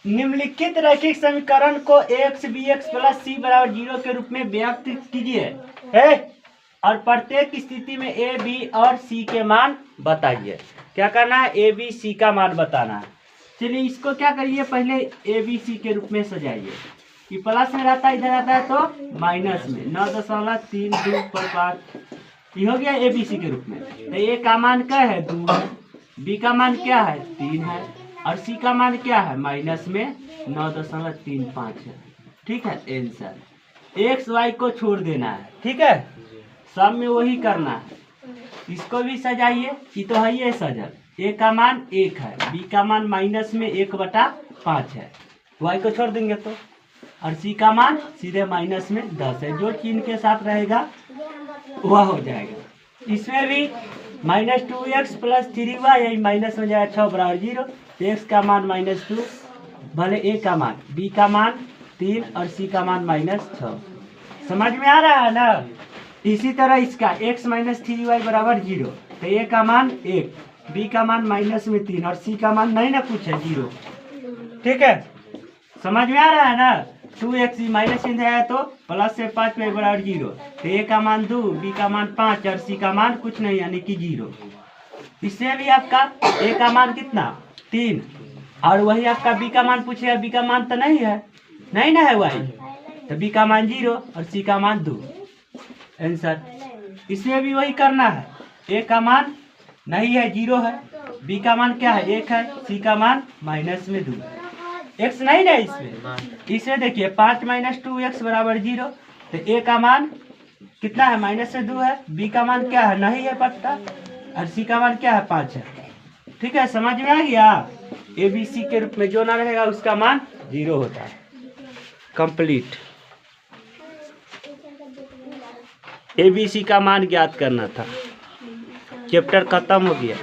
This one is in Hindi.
निम्नलिखित रैखिक समीकरण को एक्स बी एक्स प्लस सी बराबर 0 के रूप में व्यक्त कीजिए है और प्रत्येक स्थिति में ए बी और सी के मान बताइए। क्या करना है? ए बी सी का मान बताना है। चलिए इसको क्या करिए, पहले ए बी सी के रूप में सजाइए। ये प्लस में रहता है, इधर आता है तो माइनस में 9.32 ये हो गया ए बी सी के रूप में। तो ए का मान क्या है? 2 है, बी का मान क्या है? 3 है और सी का मान क्या है? माइनस में 9.35 है। ठीक है, आंसर एक्स वाई को छोड़ देना है। ठीक है, सब में वही करना है। इसको भी सजाइए कि तो है ये सजल। ए का मान 1 है, बी का मान माइनस में 1/5 है, वाई को छोड़ देंगे तो, और सी का मान सीधे माइनस में 10 है। जो चिन्ह के साथ रहेगा वह हो जाएगा। इसमें भी -2x + 3y यही माइनस में जाएगा 6 बराबर 0। एक्स का मान -2 भले ए का मान, बी का मान 3 और सी का मान -6। समझ में आ रहा है ना? इसी तरह इसका x - 3y बराबर 0। तो ए का मान 1, बी का मान -3 और सी का मान नहीं ना कुछ है, 0। ठीक है, समझ में आ रहा है ना? 2x माइनस चिन्ह है तो प्लस से 5y बराबर 0। तो ए का मान 2, बी का मान 5 और सी का मान कुछ नहीं यानी कि 0। इससे भी आपका ए का मान कितना? 3 और वही आपका बी का मान पूछेगा, बी का मान तो नहीं है, नहीं ना है वाई, तो बी का मान 0 और सी का मान 2। आंसर इसमें भी वही करना है। ए का मान नहीं है, 0 है, बी का मान क्या है? 1 है, सी का मान -2। एक्स नहीं ना इसमें देखिए 5 - 2x बराबर 0। तो ए का मान कितना है? -2 है, बी का मान क्या है? नहीं है पता, और सी का मान क्या है? 5 है। ठीक है, समझ में आ गया? ए बी सी के रूप में जो ना रहेगा उसका मान 0 होता है। कंप्लीट। ए बी सी का मान ज्ञात करना था, चैप्टर खत्म हो गया।